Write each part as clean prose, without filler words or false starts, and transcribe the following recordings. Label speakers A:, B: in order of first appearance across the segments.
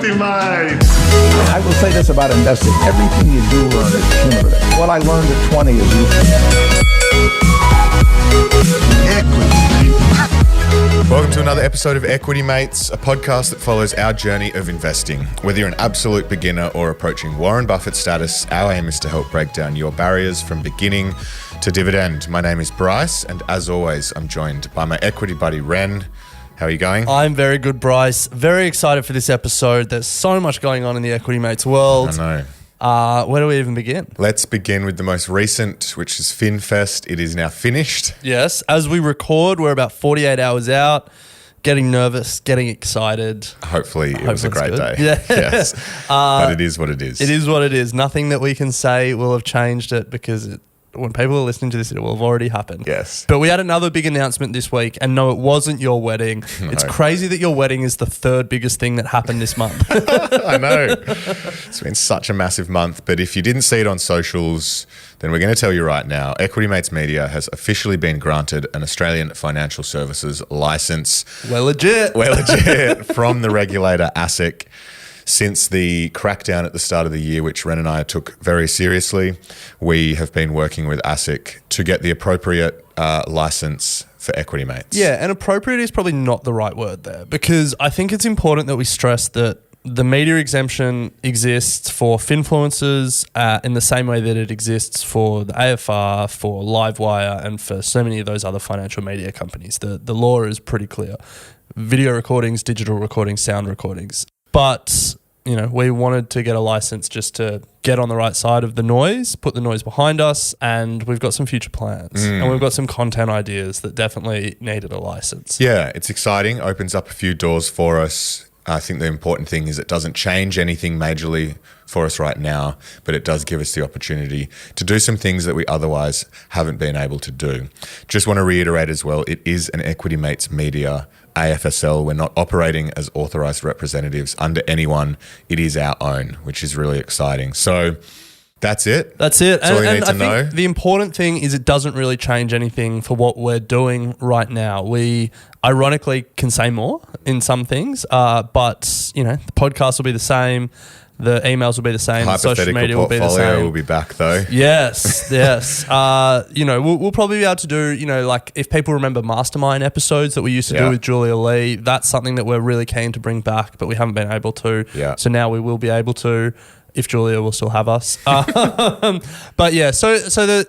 A: equity mate.
B: I will say this about investing. Everything you do learn is cumulative. What I learned at 20 is useful.
C: Welcome to another episode of Equity Mates, a podcast that follows our journey of investing. Whether you're an absolute beginner or approaching Warren Buffett status, our aim is to help break down your barriers from beginning to dividend. My name is Bryce, and as always, I'm joined by my equity buddy, Ren. How are you going?
D: I'm very good, Bryce. Very excited for this episode. There's so much going on in the Equity Mates world.
C: I know.
D: Where do we even begin?
C: Let's begin with the most recent, which is FinFest. It is now finished.
D: Yes. As we record, we're about 48 hours out. Getting nervous, getting excited.
C: Hopefully it was a great
D: good.
C: day.
D: Yeah.
C: Yes. But it is what it is.
D: It is what it is. Nothing that we can say will have changed it because when people are listening to this, it will have already happened.
C: Yes.
D: But we had another big announcement this week, and no, it wasn't your wedding.
C: No.
D: It's crazy that your wedding is the third biggest thing that happened this month.
C: I know. It's been such a massive month. But if you didn't see it on socials, then we're going to tell you right now. Equity Mates Media has officially been granted an Australian Financial Services licence.
D: We're legit.
C: From the regulator ASIC. Since the crackdown at the start of the year, which Ren and I took very seriously, we have been working with ASIC to get the appropriate licence for Equity Mates.
D: Yeah, and appropriate is probably not the right word there, because I think it's important that we stress that the media exemption exists for finfluencers in the same way that it exists for the AFR, for Livewire, and for so many of those other financial media companies. The law is pretty clear. Video recordings, digital recordings, sound recordings. But, you know, we wanted to get a license just to get on the right side of the noise, put the noise behind us, and we've got some future plans. And we've got some content ideas that definitely needed a license.
C: Yeah, it's exciting. Opens up a few doors for us. I think the important thing is it doesn't change anything majorly for us right now, but it does give us the opportunity to do some things that we otherwise haven't been able to do. Just want to reiterate as well, it is an Equity Mates Media AFSL. We're not operating as authorised representatives under anyone. It is our own, which is really exciting. So that's it.
D: That's it.
C: That's all you need to
D: I
C: know.
D: think the important thing is it doesn't really change anything for what we're doing right now. We ironically can say more in some things, but you know, the podcast will be the same. The emails will be the same. The social media will be the same.
C: Portfolio will be back though.
D: Yes, yes. You know, we'll probably be able to do, you know, like if people remember mastermind episodes that we used to do with Julia Lee, that's something that we're really keen to bring back, but we haven't been able to.
C: Yeah.
D: So now we will be able to, if Julia will still have us. But yeah, so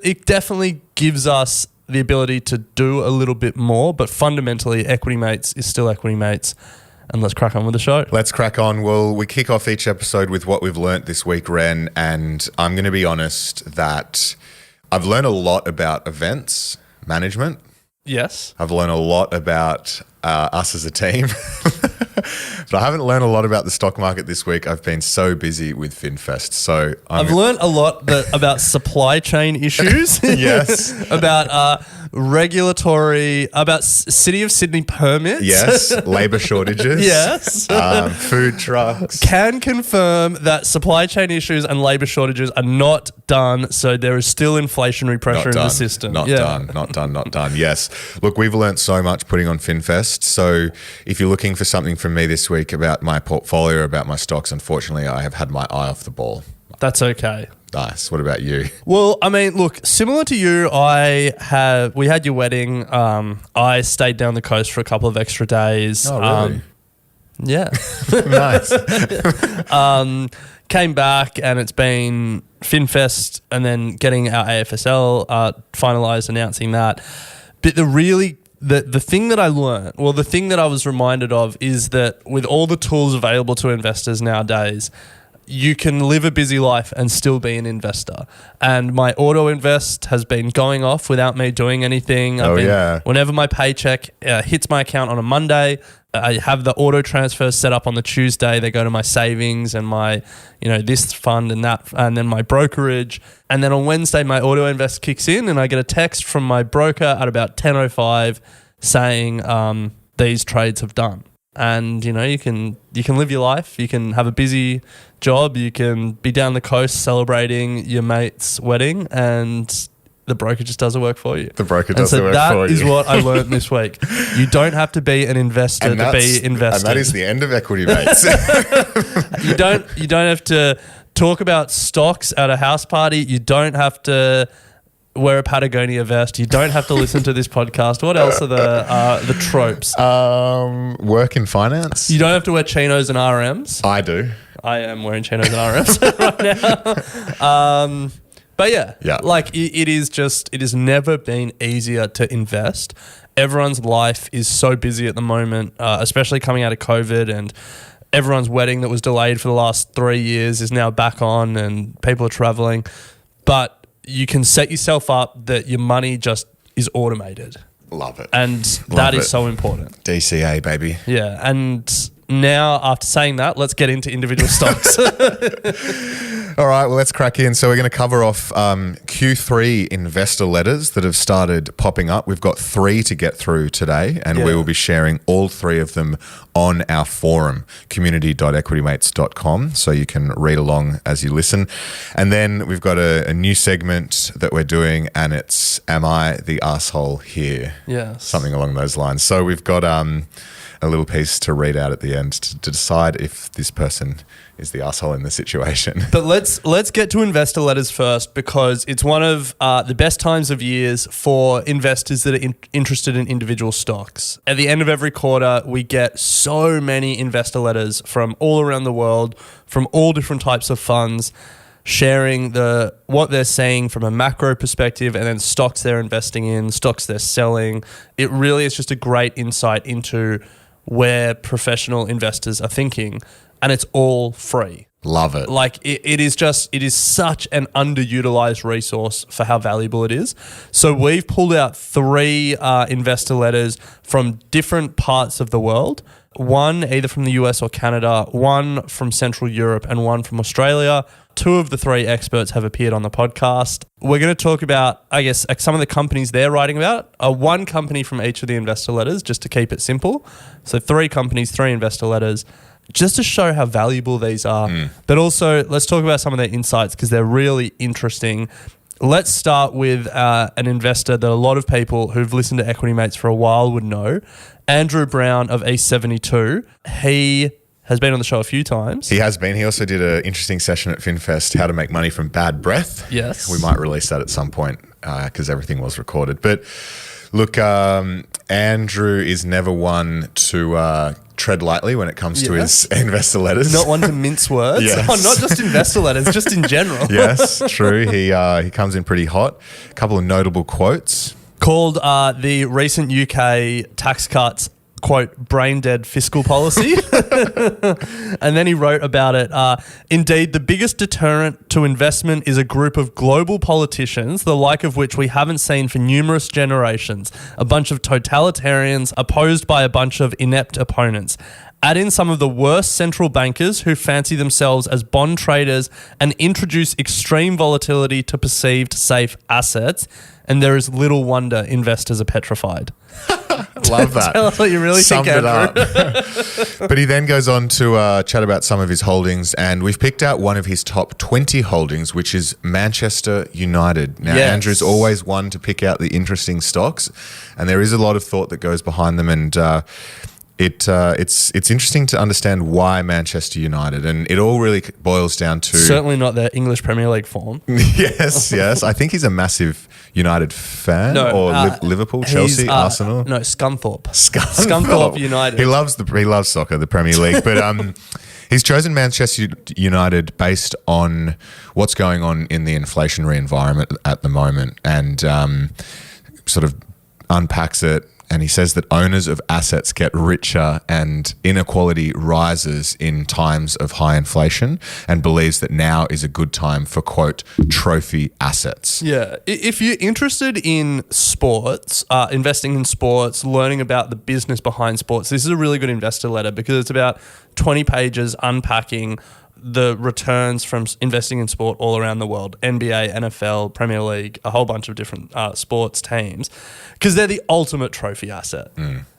D: it definitely gives us the ability to do a little bit more, but fundamentally Equity Mates is still Equity Mates. And let's crack on with the show.
C: Let's crack on. Well, we kick off each episode with what we've learnt this week, Ren, and I'm going to be honest that I've learned a lot about events management.
D: Yes.
C: I've learned a lot about us as a team. But I haven't learned a lot about the stock market this week. I've been so busy with FinFest. So
D: I've learned a lot about supply chain issues.
C: Yes.
D: About regulatory, about City of Sydney permits.
C: Yes. Labour shortages.
D: Yes.
C: Food trucks.
D: Can confirm that supply chain issues and labour shortages are not done. So there is still inflationary pressure in the system.
C: Not done. Yes. Look, we've learnt so much putting on FinFest. So if you're looking for something from me this week about my portfolio, about my stocks, unfortunately, I have had my eye off the ball.
D: That's okay.
C: Nice. What about you?
D: Well, I mean, look, similar to you, we had your wedding. I stayed down the coast for a couple of extra days.
C: Oh, really?
D: Yeah.
C: Nice.
D: Came back and it's been FinFest and then getting our AFSL finalised, announcing that. But the thing that I learned, well, the thing that I was reminded of is that with all the tools available to investors nowadays, you can live a busy life and still be an investor. And my auto invest has been going off without me doing anything. Whenever my paycheck hits my account on a Monday, I have the auto transfer set up on the Tuesday. They go to my savings and my, you know, this fund and that, and then my brokerage. And then on Wednesday, my auto invest kicks in and I get a text from my broker at about 10:05 saying these trades have done. And, you know, you can live your life. You can have a busy job. You can be down the coast celebrating your mate's wedding and the broker just does the work for you.
C: The broker does the work for you.
D: That is what I learned this week. You don't have to be an investor to be invested.
C: And that is the end of Equity Mates.
D: You don't have to talk about stocks at a house party. You don't have to wear a Patagonia vest. You don't have to listen to this podcast. What else are the tropes?
C: Work in finance.
D: You don't have to wear chinos and RMs.
C: I do.
D: I am wearing chinos and RMs right now. But yeah, like it has never been easier to invest. Everyone's life is so busy at the moment, especially coming out of COVID, and everyone's wedding that was delayed for the last 3 years is now back on, and people are traveling. But you can set yourself up that your money just is automated.
C: Love it.
D: And that is so important.
C: DCA, baby.
D: Yeah. And now, after saying that, let's get into individual stocks.
C: All right, well, let's crack in. So we're going to cover off Q3 investor letters that have started popping up. We've got 3 to get through today, and we will be sharing all 3 of them on our forum, community.equitymates.com, so you can read along as you listen. And then we've got a new segment that we're doing, and it's Am I the Arsehole Here?
D: Yes.
C: Something along those lines. So we've got a little piece to read out at the end to decide if this person is the asshole in the situation.
D: But let's get to investor letters first, because it's one of the best times of years for investors that are interested in individual stocks. At the end of every quarter, we get so many investor letters from all around the world, from all different types of funds, sharing what they're saying from a macro perspective, and then stocks they're investing in, stocks they're selling. It really is just a great insight into where professional investors are thinking, and it's all free.
C: Love it.
D: Like it is such an underutilized resource for how valuable it is. So we've pulled out 3 investor letters from different parts of the world. One either from the US or Canada, one from Central Europe, and one from Australia. 2 of the 3 experts have appeared on the podcast. We're going to talk about, I guess, some of the companies they're writing about. One company from each of the investor letters, just to keep it simple. So 3 companies, 3 investor letters, just to show how valuable these are. But also, let's talk about some of their insights, because they're really interesting. Let's start with an investor that a lot of people who've listened to Equity Mates for a while would know, Andrew Brown of E72. He has been on the show a few times. He
C: has been. He also did an interesting session at FinFest, How to Make Money from Bad Breath.
D: Yes.
C: We might release that at some point because everything was recorded. But look, Andrew is never one to tread lightly when it comes to his investor letters.
D: Not one to mince words.
C: Yes.
D: Oh, not just investor letters, just in general.
C: Yes, true. He comes in pretty hot. A couple of notable quotes.
D: Called the recent UK tax cuts, quote, brain dead fiscal policy. And then he wrote about it. Indeed, the biggest deterrent to investment is a group of global politicians, the like of which we haven't seen for numerous generations. A bunch of totalitarians opposed by a bunch of inept opponents. Add in some of the worst central bankers who fancy themselves as bond traders and introduce extreme volatility to perceived safe assets, and there is little wonder investors are petrified.
C: Love that.
D: Tell us what you really
C: Summed
D: think,
C: it
D: Andrew.
C: up. But he then goes on to chat about some of his holdings, and we've picked out one of his top 20 holdings, which is Manchester United. Now, Andrew's always one to pick out the interesting stocks, and there is a lot of thought that goes behind them, and it's interesting to understand why Manchester United, and it all really boils down to
D: Certainly not their English Premier League form.
C: yes. I think he's a massive United fan, Liverpool, Chelsea, Arsenal.
D: No, Scunthorpe United.
C: He loves soccer, the Premier League, but he's chosen Manchester United based on what's going on in the inflationary environment at the moment, and sort of unpacks it. And he says that owners of assets get richer and inequality rises in times of high inflation, and believes that now is a good time for, quote, trophy assets.
D: Yeah. If you're interested in sports, investing in sports, learning about the business behind sports, this is a really good investor letter, because it's about 20 pages unpacking the returns from investing in sport all around the world. NBA, NFL, Premier League, a whole bunch of different sports teams, because they're the ultimate trophy asset.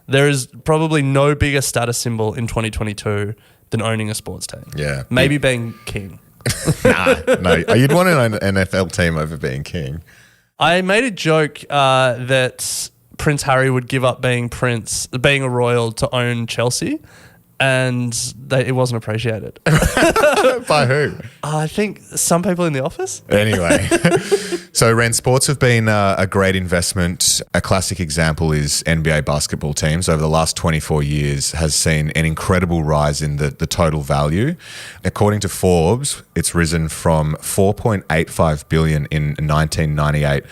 D: There is probably no bigger status symbol in 2022 than owning a sports team.
C: Yeah.
D: Maybe being king.
C: No. You'd want to own an NFL team over being king.
D: I made a joke that Prince Harry would give up being a royal to own Chelsea, and it wasn't appreciated.
C: By who?
D: I think some people in the office.
C: Anyway, so Ren, sports have been a great investment. A classic example is NBA basketball teams over the last 24 years has seen an incredible rise in the total value. According to Forbes, it's risen from $4.85 billion in 1998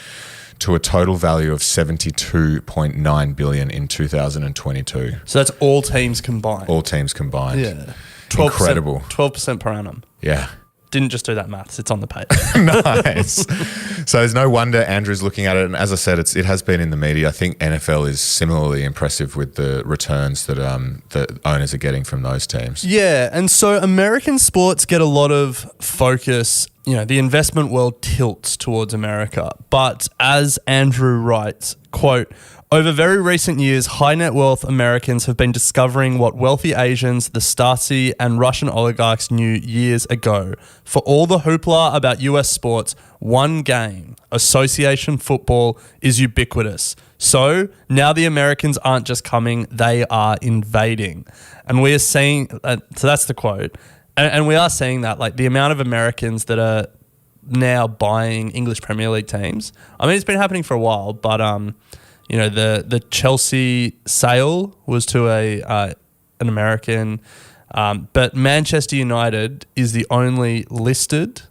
C: to a total value of $72.9 billion in 2022.
D: So that's all teams combined.
C: All teams combined.
D: Yeah. 12%,
C: Incredible.
D: 12% per annum.
C: Yeah.
D: Didn't just do that maths. It's on the page.
C: Nice. So there's no wonder Andrew's looking at it. And as I said, it has been in the media. I think NFL is similarly impressive with the returns that the owners are getting from those teams.
D: Yeah. And so American sports get a lot of focus. The investment world tilts towards America. But as Andrew writes, quote, over very recent years, high net wealth Americans have been discovering what wealthy Asians, the Stasi and Russian oligarchs knew years ago. For all the hoopla about US sports, one game, association football, is ubiquitous. So now the Americans aren't just coming, they are invading. And we are seeing, so that's the quote. And we are seeing that, like the amount of Americans that are now buying English Premier League teams. I mean, it's been happening for a while, but the Chelsea sale was to an American, but Manchester United is the only listed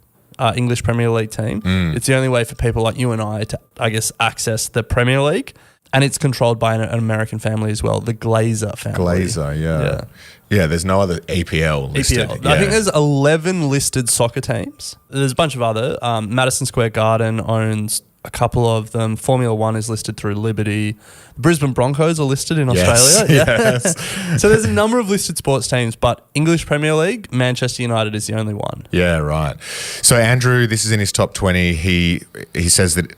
D: English Premier League team. It's the only way for people like you and I to, I guess, access the Premier League. And it's controlled by an American family as well, the Glazer family.
C: Glazer, yeah. Yeah, there's no other EPL listed.
D: EPL.
C: Yeah.
D: I think there's 11 listed soccer teams. There's a bunch of other. Madison Square Garden owns a couple of them. Formula One is listed through Liberty. The Brisbane Broncos are listed in Australia.
C: Yes.
D: So there's a number of listed sports teams, but English Premier League, Manchester United is the only one.
C: Yeah, right. So Andrew, this is in his top 20. He says that,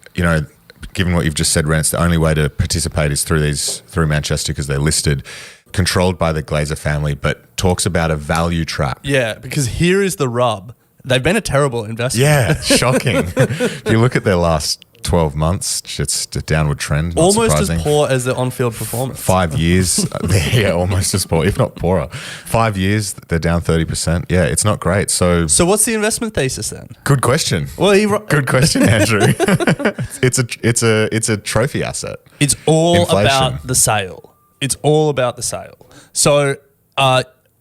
C: given what you've just said, Ren, it's the only way to participate is through Manchester because they're listed, controlled by the Glazer family, but talks about a value trap.
D: Yeah, because here is the rub. They've been a terrible investment.
C: Yeah, shocking. If you look at their last 12 months, it's a downward trend. Not
D: almost
C: surprising.
D: as poor as their on-field performance.
C: 5 years, yeah, almost as poor, if not poorer. 5 years, they're down 30%. Yeah, it's not great. So
D: what's the investment thesis then?
C: Good question.
D: Well,
C: good question, Andrew. it's a trophy asset.
D: It's all
C: Inflation.
D: about the sale. It's all about the sale. So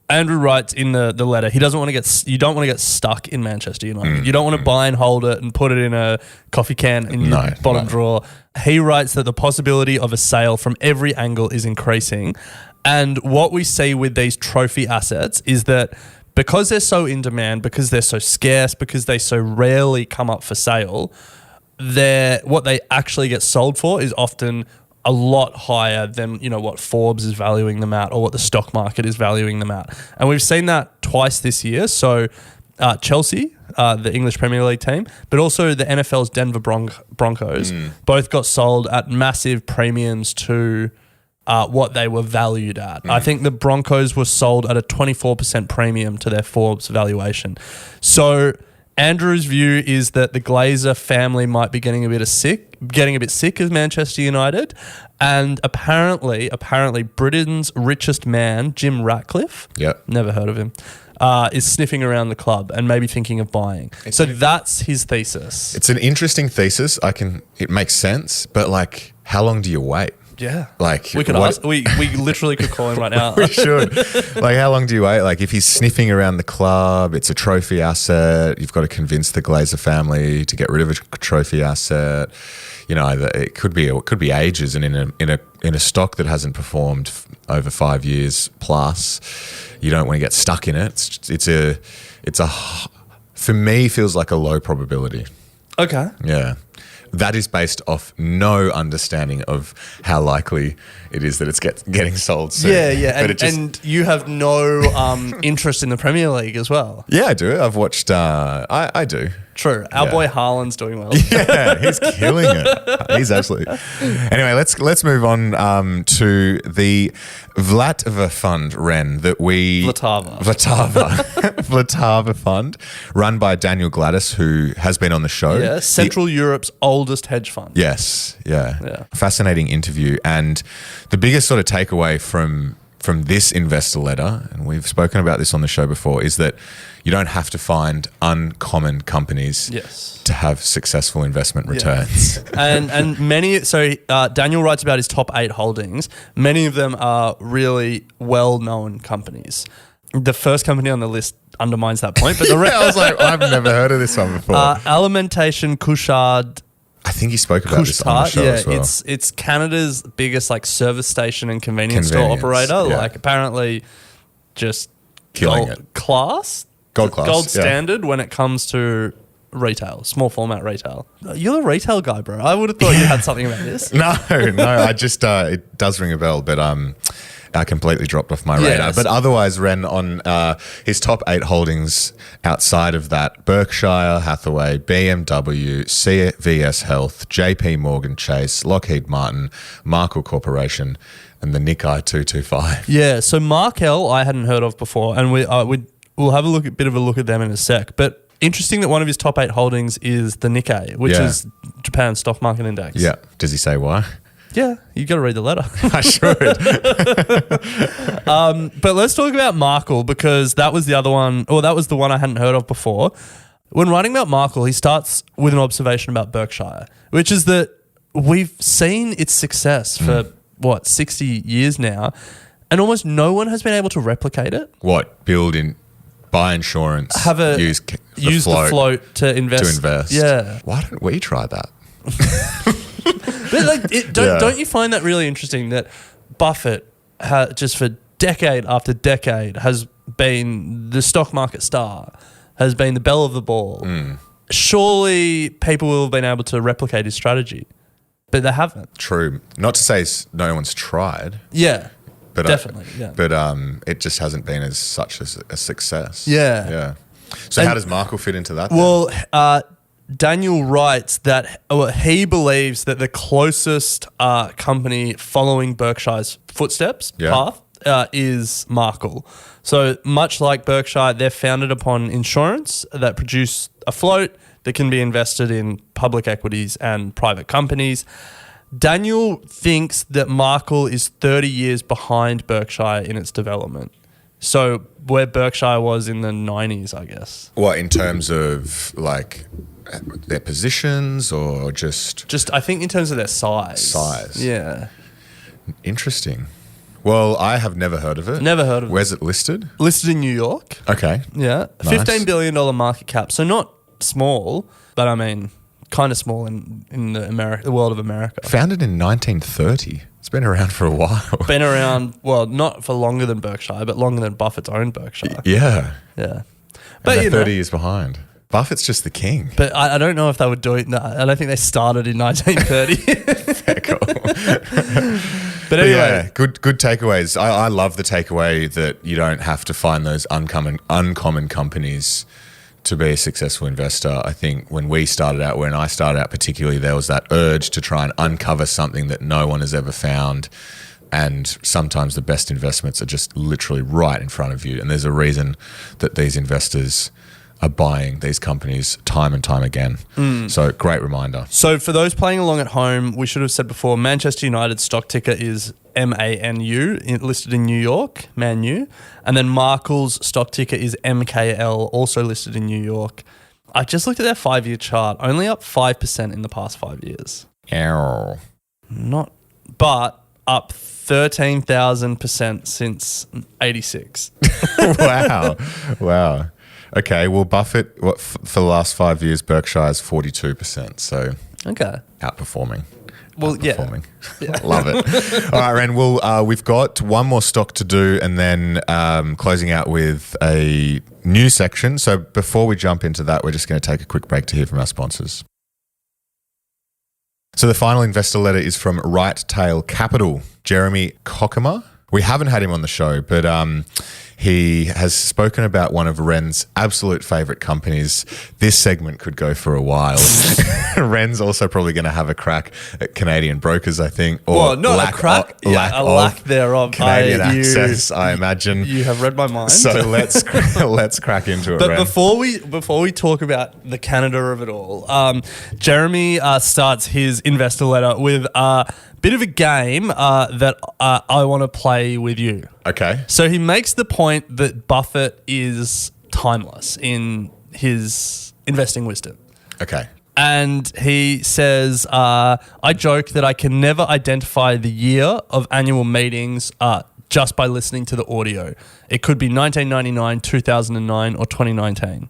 D: Andrew writes in the letter, you don't want to get stuck in Manchester United. You don't want to buy and hold it and put it in a coffee can in your bottom drawer. He writes that the possibility of a sale from every angle is increasing. And what we see with these trophy assets is that because they're so in demand, because they're so scarce, because they so rarely come up for sale, what they actually get sold for is often a lot higher than what Forbes is valuing them at or what the stock market is valuing them at. And we've seen that twice this year. So Chelsea, the English Premier League team, but also the NFL's Denver Broncos, both got sold at massive premiums to what they were valued at. I think the Broncos were sold at a 24% premium to their Forbes valuation. So Andrew's view is that the Glazer family might be getting a bit sick of Manchester United, and apparently Britain's richest man, Jim Ratcliffe, never heard of him, is sniffing around the club and maybe thinking of buying. So that's his thesis.
C: It's an interesting thesis. It makes sense, but how long do you wait?
D: Yeah.
C: We
D: could ask. We literally could call him right now.
C: We should. How long do you wait? If he's sniffing around the club, it's a trophy asset. You've got to convince the Glazer family to get rid of a trophy asset. It could be ages, and in a stock that hasn't performed over 5 years plus, you don't want to get stuck in it. It's a for me feels like a low probability.
D: Okay.
C: Yeah. That is based off no understanding of how likely it is that it's getting sold soon.
D: Yeah. And you have no interest in the Premier League as well.
C: Yeah, I do. I've watched. I do.
D: True. Our
C: Yeah.
D: boy Haaland's doing well.
C: Yeah, he's killing it. He's absolutely. Anyway, let's move on to the Vlatva Fund, Ren, that we Vlatava Fund, run by Daniel Gladys, who has been on the show.
D: Yeah, Central Europe's oldest hedge fund.
C: Yes, yeah.
D: Yeah.
C: Fascinating interview, and the biggest sort of takeaway from this investor letter, and we've spoken about this on the show before, is that you don't have to find uncommon companies
D: Yes.
C: to have successful investment returns.
D: and many, so Daniel writes about his top 8 holdings. Many of them are really well-known companies. The first company on the list undermines that point, but the rest...
C: I was like, I've never heard of this one before.
D: Alimentation Couchard
C: I think you spoke about this on the show as well.
D: it's Canada's biggest like service station and convenience store operator.
C: Yeah.
D: Like apparently, just
C: Killing
D: gold
C: it.
D: class,
C: Gold class,
D: gold
C: yeah.
D: standard when it comes to retail, small format retail. You're a retail guy, bro. I would have thought you had something about this.
C: No, I just it does ring a bell, but I completely dropped off my radar.
D: Yes.
C: But otherwise, Ren, on his top 8 holdings outside of that, Berkshire Hathaway, BMW, CVS Health, JP Morgan Chase, Lockheed Martin, Markle Corporation, and the Nikkei 225.
D: Yeah, so Markel I hadn't heard of before, and we'll have a bit of a look at them in a sec. But interesting that one of his top 8 holdings is the Nikkei, which
C: Yeah.
D: is Japan's stock market index.
C: Yeah. Does he say why?
D: Yeah, you got to read the letter.
C: I should.
D: But let's talk about Markle because that was the other one, or that was the one I hadn't heard of before. When writing about Markle, he starts with an observation about Berkshire, which is that we've seen its success for, 60 years now, and almost no one has been able to replicate it.
C: What? Buy insurance, use
D: the float to invest. Yeah.
C: Why don't we try that?
D: But like, don't you find that really interesting that Buffett just for decade after decade has been the stock market star, has been the belle of the ball. Surely people will have been able to replicate his strategy, but they haven't.
C: True. Not to say no one's tried.
D: Yeah,
C: But
D: definitely. Yeah.
C: But it just hasn't been as such as a success.
D: Yeah.
C: Yeah. So how does Markle fit into that?
D: Well, Daniel writes that he believes that the closest company following Berkshire's footsteps path is Markle. So much like Berkshire, they're founded upon insurance that produce a float that can be invested in public equities and private companies. Daniel thinks that Markle is 30 years behind Berkshire in its development. So where Berkshire was in the 90s, I guess.
C: What, in terms of like their positions or just
D: I think in terms of their size.
C: Size.
D: Yeah.
C: Interesting. Well, I have never heard of it.
D: Never heard of it.
C: Where's it listed?
D: Listed in New York.
C: Okay.
D: Yeah.
C: Nice.
D: $15 billion market cap. So not small, but I mean, kind of small in the world of America.
C: Founded in 1930. It's been around for a while.
D: Been around, well, not for longer than Berkshire, but longer than Buffett's own Berkshire.
C: Yeah.
D: Yeah.
C: But
D: But,
C: 30 years behind. Buffett's just the king.
D: But I don't know if they would do it. No, I don't think they started in 1930.
C: Fair call.
D: But anyway.
C: Yeah, good takeaways. I love the takeaway that you don't have to find those uncommon companies to be a successful investor. I think when I started out particularly, there was that urge to try and uncover something that no one has ever found. And sometimes the best investments are just literally right in front of you. And there's a reason that these investors are buying these companies time and time again. So great reminder.
D: So for those playing along at home, we should have said before, Manchester United's stock ticker is MANU, listed in New York, ManU. And then Markle's stock ticker is MKL, also listed in New York. I just looked at their 5-year chart, only up 5% in the past 5 years.
C: Ow.
D: But up 13,000% since 86.
C: Wow. Okay, well, Buffett, for the last 5 years, Berkshire's 42%. So
D: Okay.
C: outperforming.
D: Well, yeah.
C: Love it. All right, Ren, we've got one more stock to do and then closing out with a new section. So before we jump into that, we're just going to take a quick break to hear from our sponsors. So the final investor letter is from Right Tail Capital, Jeremy Cockema. We haven't had him on the show, but He has spoken about one of Ren's absolute favourite companies. This segment could go for a while. Ren's also probably going to have a crack at Canadian brokers, I think. Or
D: Well, not a crack, a lack thereof.
C: Canadian access, I imagine.
D: You have read my mind.
C: So let's crack into it,
D: But
C: Ren.
D: before we talk about the Canada of it all, Jeremy starts his investor letter with a bit of a game that I want to play with you.
C: Okay.
D: So he makes the point that Buffett is timeless in his investing wisdom.
C: Okay.
D: And he says, I joke that I can never identify the year of annual meetings just by listening to the audio. It could be 1999, 2009, or 2019.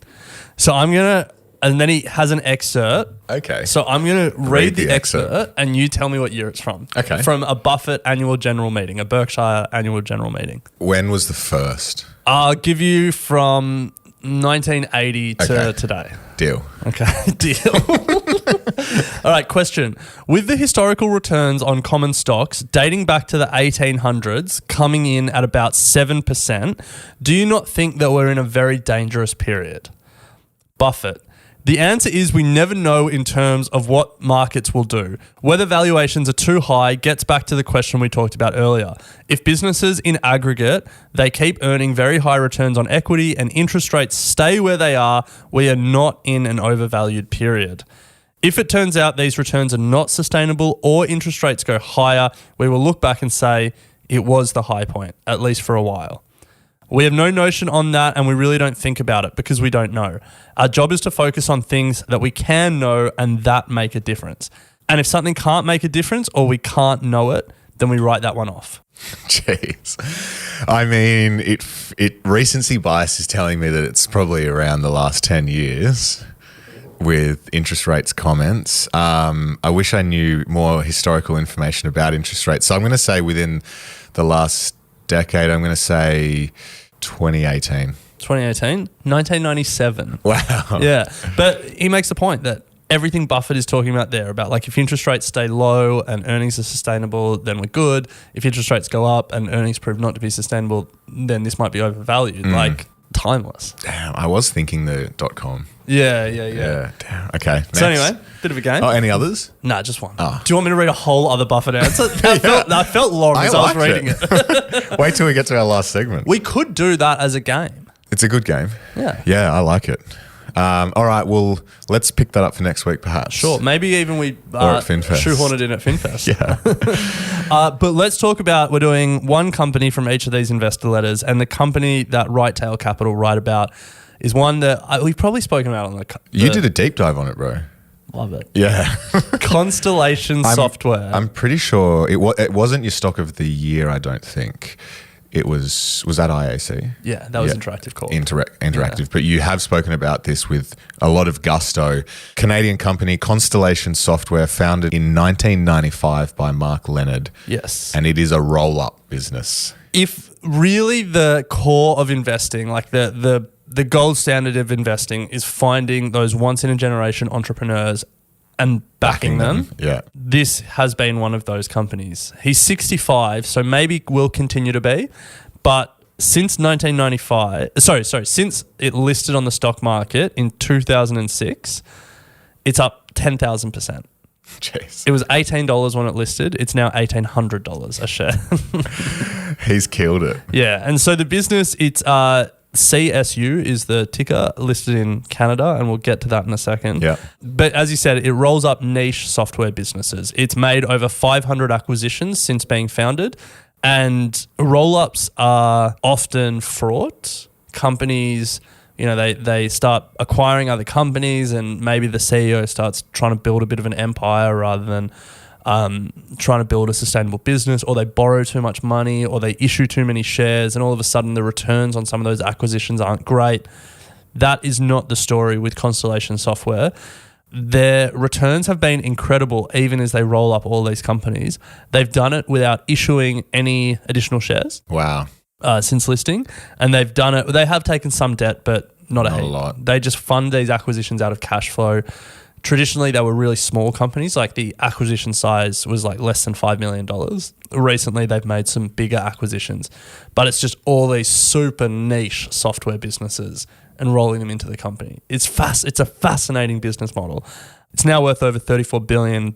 D: So I'm going to, and then he has an excerpt.
C: Okay.
D: So I'm going to read the excerpt and you tell me what year it's from.
C: Okay.
D: From a Buffett annual general meeting, a Berkshire annual general meeting.
C: When was the first?
D: I'll give you from 1980 to today.
C: Deal.
D: Okay, deal. All right, question. With the historical returns on common stocks dating back to the 1800s coming in at about 7%, do you not think that we're in a very dangerous period? Buffett. The answer is we never know in terms of what markets will do. Whether valuations are too high gets back to the question we talked about earlier. If businesses in aggregate, they keep earning very high returns on equity and interest rates stay where they are, we are not in an overvalued period. If it turns out these returns are not sustainable or interest rates go higher, we will look back and say it was the high point, at least for a while. We have no notion on that and we really don't think about it because we don't know. Our job is to focus on things that we can know and that make a difference. And if something can't make a difference or we can't know it, then we write that one off.
C: Jeez. I mean, it recency bias is telling me that it's probably around the last 10 years with interest rates comments. I wish I knew more historical information about interest rates. So I'm going to say within the last decade, I'm going to say 2018.
D: 2018? 1997.
C: Wow.
D: Yeah. But he makes the point that everything Buffett is talking about there, about like if interest rates stay low and earnings are sustainable, then we're good. If interest rates go up and earnings prove not to be sustainable, then this might be overvalued. Like timeless.
C: Damn, I was thinking the .com.
D: Yeah.
C: Damn. Okay.
D: So
C: next.
D: anyway, bit of a game.
C: Oh, any others?
D: Nah, just one.
C: Oh.
D: Do you want me to read a whole other Buffett answer? I felt long as I was reading it.
C: Wait till we get to our last segment.
D: We could do that as a game.
C: It's a good game.
D: Yeah.
C: Yeah, I like it. All right, well, let's pick that up for next week, perhaps.
D: Sure. Maybe even we
C: at FinFest.
D: shoehorn it in at FinFest.
C: Yeah.
D: But let's talk about, we're doing one company from each of these investor letters, and the company that Right Tail Capital write about is one that we've probably spoken about on the
C: You did a deep dive on it, bro.
D: Love it.
C: Yeah.
D: Constellation Software.
C: I'm pretty sure it wasn't your stock of the year, I don't think. It was that IAC?
D: Yeah, that was Interactive Corp.
C: Interactive.
D: Yeah.
C: But you have spoken about this with a lot of gusto. Canadian company, Constellation Software, founded in 1995 by Mark Leonard.
D: Yes.
C: And it is a roll-up business.
D: If really the core of investing, like the gold standard of investing is finding those once-in-a-generation entrepreneurs and backing them.
C: Yeah.
D: This has been one of those companies. He's 65, so maybe will continue to be. But since 1995, since it listed on the stock market in 2006, it's up 10,000%.
C: Jeez.
D: It was $18 when it listed. It's now $1,800 a share.
C: He's killed it.
D: Yeah. And so the business, it's CSU is the ticker, listed in Canada, and we'll get to that in a second.
C: Yeah.
D: But as you said, it rolls up niche software businesses. It's made over 500 acquisitions since being founded, and roll-ups are often fraught. Companies, they start acquiring other companies, and maybe the CEO starts trying to build a bit of an empire rather than trying to build a sustainable business, or they borrow too much money, or they issue too many shares, and all of a sudden the returns on some of those acquisitions aren't great. That is not the story with Constellation Software. Their returns have been incredible even as they roll up all these companies. They've done it without issuing any additional shares.
C: Wow.
D: Since listing, and they've done it. They have taken some debt, but not a
C: lot.
D: They just fund these acquisitions out of cash flow, traditionally they were really small companies. Like the acquisition size was like less than $5 million. Recently they've made some bigger acquisitions, but it's just all these super niche software businesses and rolling them into the company. It's a fascinating business model. It's now worth over $34 billion.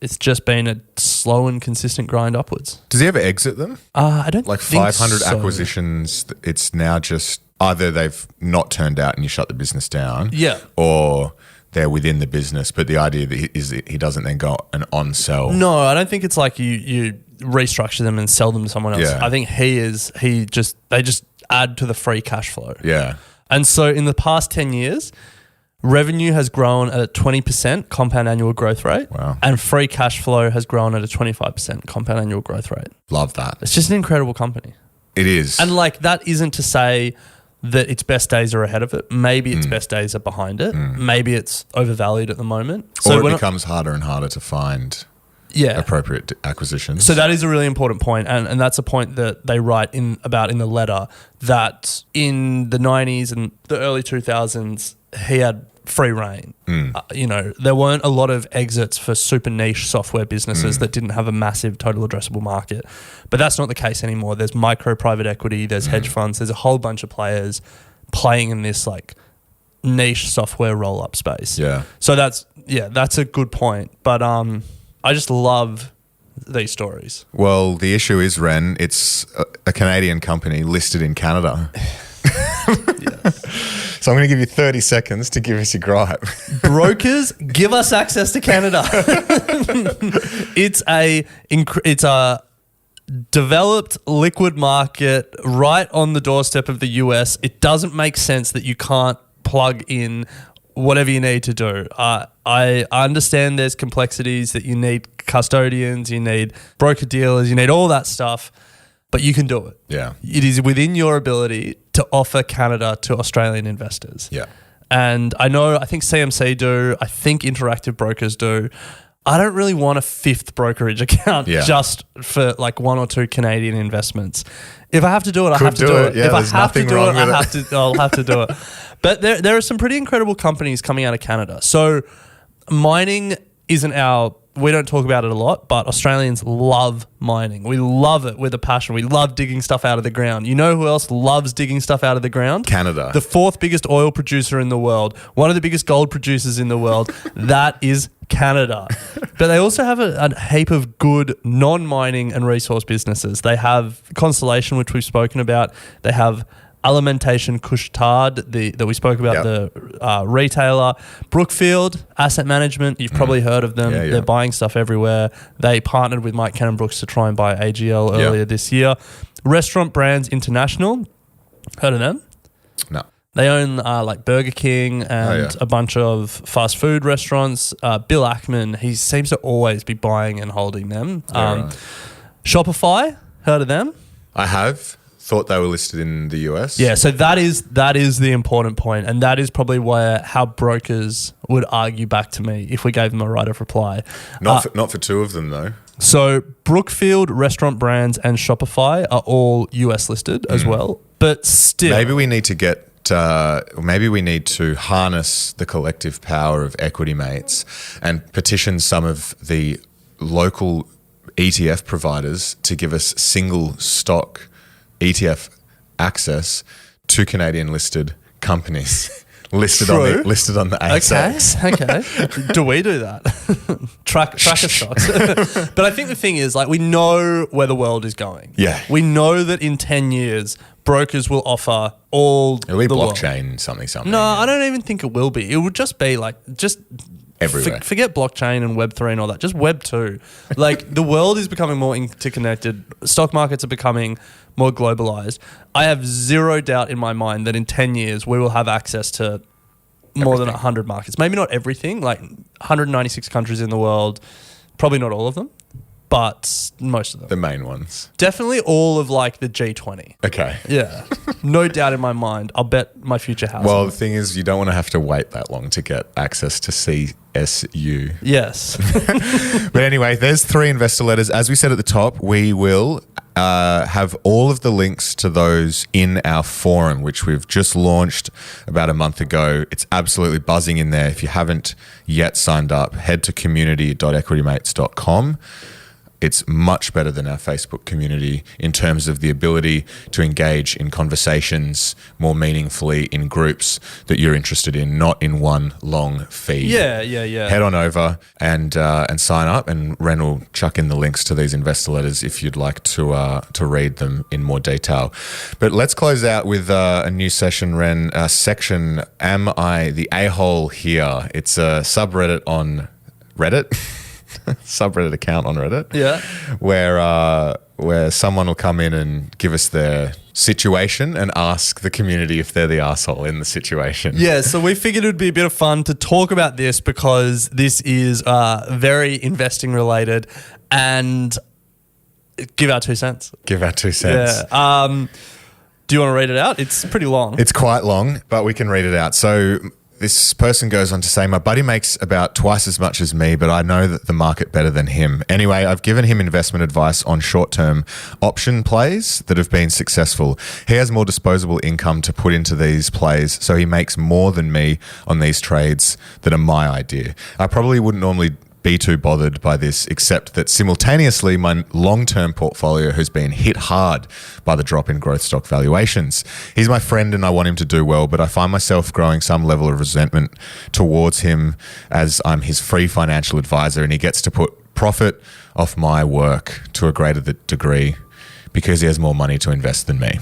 D: It's just been a slow and consistent grind upwards.
C: Does he ever exit them?
D: I don't
C: Like
D: think
C: 500
D: so.
C: acquisitions, it's now just either they've not turned out and you shut the business down,
D: Yeah.
C: or they're within the business. But the idea is that he doesn't then go and on-sell.
D: No, I don't think it's like you restructure them and sell them to someone else.
C: Yeah.
D: I think they just add to the free cash flow.
C: Yeah.
D: And so in the past 10 years, revenue has grown at a 20% compound annual growth rate.
C: Wow.
D: And free cash flow has grown at a 25% compound annual growth rate.
C: Love that.
D: It's just an incredible company.
C: It is.
D: And like that isn't to say that its best days are ahead of it. Maybe its best days are behind it. Maybe it's overvalued at the moment.
C: Or it becomes harder and harder to find
D: yeah.
C: appropriate acquisitions.
D: So that is a really important point, and that's a point that they write about in the letter, that in the 90s and the early 2000s, he had free reign. There weren't a lot of exits for super niche software businesses that didn't have a massive total addressable market. But that's not the case anymore. There's micro private equity, there's hedge funds, there's a whole bunch of players playing in this like niche software roll-up space.
C: Yeah.
D: So that's a good point. But I just love these stories.
C: Well, the issue is, Ren, it's a Canadian company listed in Canada. So I'm going to give you 30 seconds to give us your gripe.
D: Brokers, give us access to Canada. It's a developed liquid market right on the doorstep of the US. It doesn't make sense that you can't plug in whatever you need to do. I understand there's complexities, that you need custodians, you need broker dealers, you need all that stuff, but you can do it.
C: Yeah.
D: It is within your ability to offer Canada to Australian investors.
C: Yeah.
D: And I think CMC do, I think Interactive Brokers do. I don't really want a fifth brokerage account just for like one or two Canadian investments. If I have to do it, I have to do it.
C: Yeah,
D: if I
C: there's
D: have to
C: nothing
D: do
C: wrong
D: it,
C: with
D: I'll have to do it. But there are some pretty incredible companies coming out of Canada. So mining isn't we don't talk about it a lot, but Australians love mining. We love it with a passion. We love digging stuff out of the ground. You know who else loves digging stuff out of the ground?
C: Canada.
D: The fourth biggest oil producer in the world. One of the biggest gold producers in the world. That is Canada. But they also have a heap of good non-mining and resource businesses. They have Constellation, which we've spoken about. They have Alimentation Couche-Tard, that we spoke about, the retailer. Brookfield Asset Management, you've probably heard of them.
C: Yeah, yeah.
D: They're buying stuff everywhere. They partnered with Mike Cannon-Brookes to try and buy AGL earlier this year. Restaurant Brands International, heard of them?
C: No.
D: They own like Burger King and a bunch of fast food restaurants. Bill Ackman, he seems to always be buying and holding them.
C: Right.
D: Shopify, heard of them?
C: I have. Thought they were listed in the US.
D: Yeah, so that is the important point, and that is probably how brokers would argue back to me if we gave them a right of reply.
C: Not for two of them though.
D: So Brookfield, Restaurant Brands, and Shopify are all US listed as well, but still,
C: Maybe we need to harness the collective power of equity mates and petition some of the local ETF providers to give us single stock ETF access to Canadian listed companies listed on the ASX.
D: Okay. Do we do that? Tracker stocks. But I think the thing is, like, we know where the world is going.
C: Yeah.
D: We know that in 10 years, brokers will offer all
C: It'll be
D: the
C: blockchain
D: world.
C: something.
D: No, I don't even think it will be. It would just be like,
C: everywhere.
D: Forget blockchain and Web3 and all that. Just Web2. Like, the world is becoming more interconnected. Stock markets are becoming more globalized. I have zero doubt in my mind that in 10 years we will have access to more than 100 markets. Maybe not everything, like 196 countries in the world, probably not all of them. but most of them.
C: The main ones.
D: Definitely all of like the G20.
C: Okay.
D: Yeah. No doubt in my mind. I'll bet my future house.
C: Well, the thing is, you don't want to have to wait that long to get access to CSU.
D: Yes.
C: But anyway, there's 3 investor letters. As we said at the top, we will have all of the links to those in our forum, which we've just launched about a month ago. It's absolutely buzzing in there. If you haven't yet signed up, head to community.equitymates.com. It's much better than our Facebook community in terms of the ability to engage in conversations more meaningfully in groups that you're interested in, not in one long feed.
D: Yeah.
C: Head on over and sign up, and Ren will chuck in the links to these investor letters if you'd like to read them in more detail. But let's close out with a new session, Ren. Section, Am I the A-hole here? It's a subreddit on Reddit. Subreddit account on Reddit, where someone will come in and give us their situation and ask the community if they're the asshole in the situation.
D: Yeah, so we figured it would be a bit of fun to talk about this because this is very investing related, and give our 2 cents.
C: Give our 2 cents.
D: Yeah. Do you want to read it out? It's pretty long.
C: It's quite long, but we can read it out. So this person goes on to say, my buddy makes about twice as much as me, but I know that the market better than him. Anyway, I've given him investment advice on short-term option plays that have been successful. He has more disposable income to put into these plays, so he makes more than me on these trades that are my idea. I probably wouldn't normally be too bothered by this, except that simultaneously my long-term portfolio has been hit hard by the drop in growth stock valuations. He's my friend and I want him to do well, but I find myself growing some level of resentment towards him as I'm his free financial advisor and he gets to put profit off my work to a greater degree because he has more money to invest than me.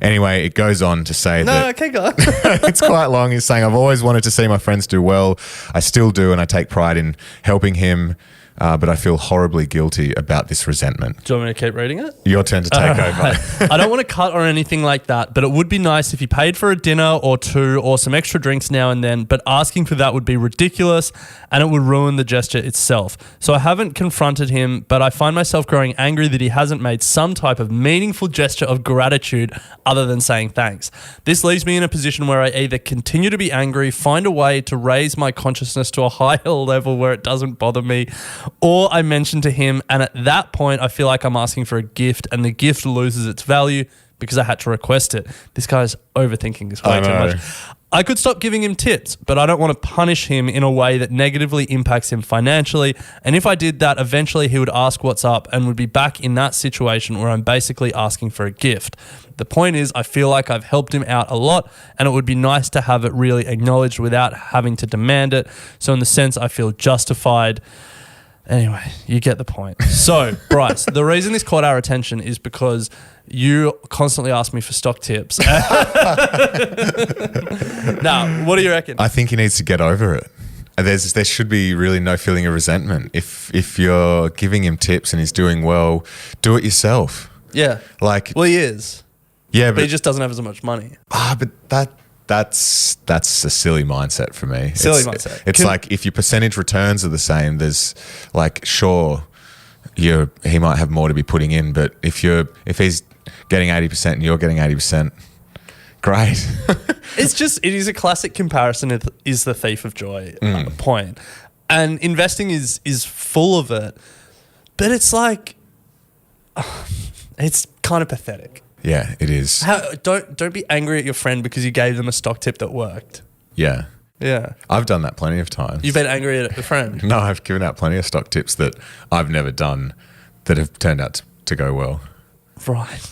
C: Anyway, it goes on to say
D: Okay, go on.
C: it's quite long. He's saying, I've always wanted to see my friends do well. I still do, and I take pride in helping him, but I feel horribly guilty about this resentment.
D: Do you want me to keep reading it?
C: Your turn to take over.
D: I don't want to cut or anything like that, but it would be nice if you paid for a dinner or 2 or some extra drinks now and then, but asking for that would be ridiculous and it would ruin the gesture itself. So I haven't confronted him, but I find myself growing angry that he hasn't made some type of meaningful gesture of gratitude other than saying thanks. This leaves me in a position where I either continue to be angry, find a way to raise my consciousness to a higher level where it doesn't bother me, or I mention to him, and at that point, I feel like I'm asking for a gift, and the gift loses its value because I had to request it. This guy's overthinking this way too much. I could stop giving him tips, but I don't want to punish him in a way that negatively impacts him financially. And if I did that, eventually he would ask what's up and would be back in that situation where I'm basically asking for a gift. The point is, I feel like I've helped him out a lot and it would be nice to have it really acknowledged without having to demand it. So in the sense, I feel justified. Anyway, you get the point. So, Bryce, the reason this caught our attention is because you constantly ask me for stock tips. Now, what do you reckon?
C: I think he needs to get over it. There should be really no feeling of resentment. If you're giving him tips and he's doing well, do it yourself.
D: Yeah. Well, he is.
C: Yeah,
D: but he just doesn't have as much money.
C: But that's a silly mindset for me.
D: Mindset.
C: It's like if your percentage returns are the same, there's like, sure, he might have more to be putting in, but if he's getting 80% and you're getting 80%, great.
D: It is a classic comparison. It is the thief of joy point. And investing is full of it, but it's like, it's kind of pathetic.
C: Yeah, it is.
D: Don't be angry at your friend because you gave them a stock tip that worked.
C: Yeah.
D: Yeah.
C: I've done that plenty of times.
D: You've been angry at a friend?
C: No, I've given out plenty of stock tips that I've never done that have turned out to go well.
D: Right.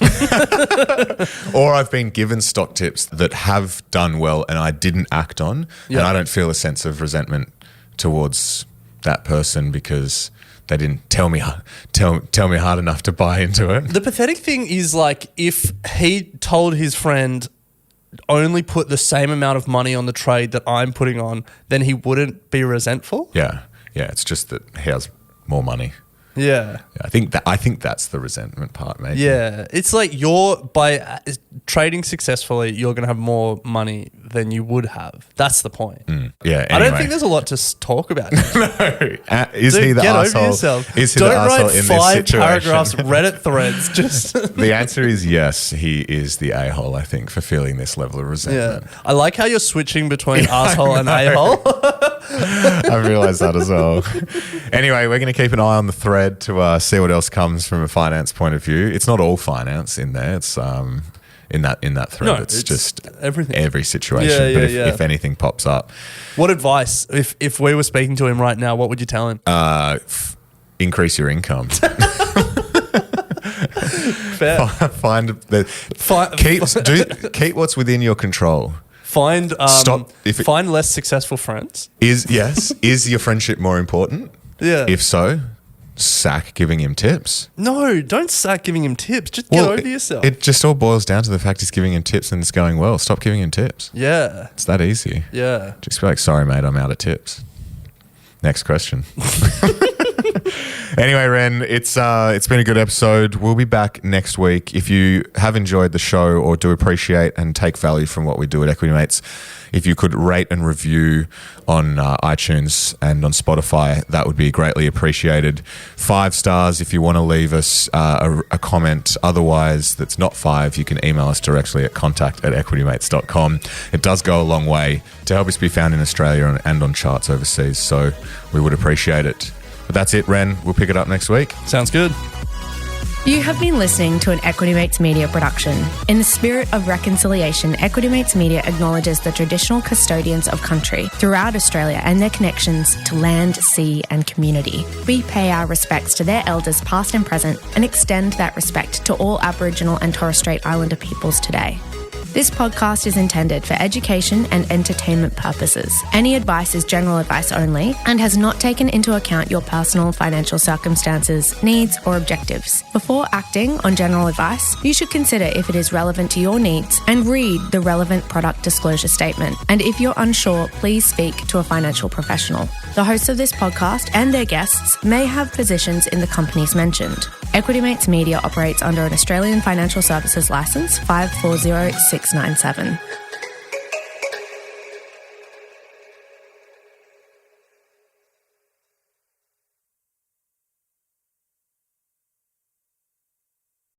C: Or I've been given stock tips that have done well and I didn't act on, and I don't feel a sense of resentment towards that person because they didn't tell me hard enough to buy into it.
D: The pathetic thing is, like, if he told his friend only put the same amount of money on the trade that I'm putting on, then he wouldn't be resentful.
C: Yeah. It's just that he has more money.
D: Yeah.
C: I think that's the resentment part, maybe.
D: Yeah. It's like by trading successfully, you're going to have more money than you would have. That's the point.
C: Yeah.
D: I don't
C: anyway.
D: think there's a lot to talk about.
C: Is
D: Dude,
C: he the
D: get
C: asshole?
D: over yourself.
C: Is he
D: Don't
C: the asshole
D: write
C: in
D: 5
C: this situation?
D: paragraphs Reddit threads. Just
C: The answer is yes. He is the a-hole. I think for feeling this level of resentment.
D: I like how you're switching between asshole and a-hole.
C: I realised that as well. Anyway, we're going to keep an eye on the thread to see what else comes from a finance point of view. It's not all finance in there. It's in that thread.
D: No,
C: it's just
D: everything.
C: every situation.
D: Yeah,
C: but
D: yeah.
C: if anything pops up,
D: What advice, if we were speaking to him right now, what would you tell him?
C: increase your income.
D: Fair.
C: Keep what's within your control.
D: Find
C: Stop-
D: find less successful friends.
C: Is your friendship more important?
D: Yeah.
C: If so, sack giving him tips.
D: No, don't start giving him tips. Just get over yourself.
C: It just all boils down to the fact he's giving him tips and it's going well. Stop giving him tips.
D: Yeah.
C: It's that easy.
D: Yeah.
C: Just be like, sorry, mate, I'm out of tips. Next question. Anyway, Ren, it's been a good episode. We'll be back next week. If you have enjoyed the show or do appreciate and take value from what we do at Equity Mates, if you could rate and review on iTunes and on Spotify, that would be greatly appreciated. 5 stars if you want to leave us a comment. Otherwise, that's not 5. You can email us directly at contact@equitymates.com. It does go a long way to help us be found in Australia and on charts overseas, so we would appreciate it. But that's it, Ren. We'll pick it up next week.
D: Sounds good.
A: You have been listening to an Equity Mates Media production. In the spirit of reconciliation, Equity Mates Media acknowledges the traditional custodians of country throughout Australia and their connections to land, sea and community. We pay our respects to their elders past and present and extend that respect to all Aboriginal and Torres Strait Islander peoples today. This podcast is intended for education and entertainment purposes. Any advice is general advice only and has not taken into account your personal financial circumstances, needs, or objectives. Before acting on general advice, you should consider if it is relevant to your needs and read the relevant product disclosure statement. And if you're unsure, please speak to a financial professional. The hosts of this podcast and their guests may have positions in the companies mentioned. Equity Mates Media operates under an Australian Financial Services Licence 540697.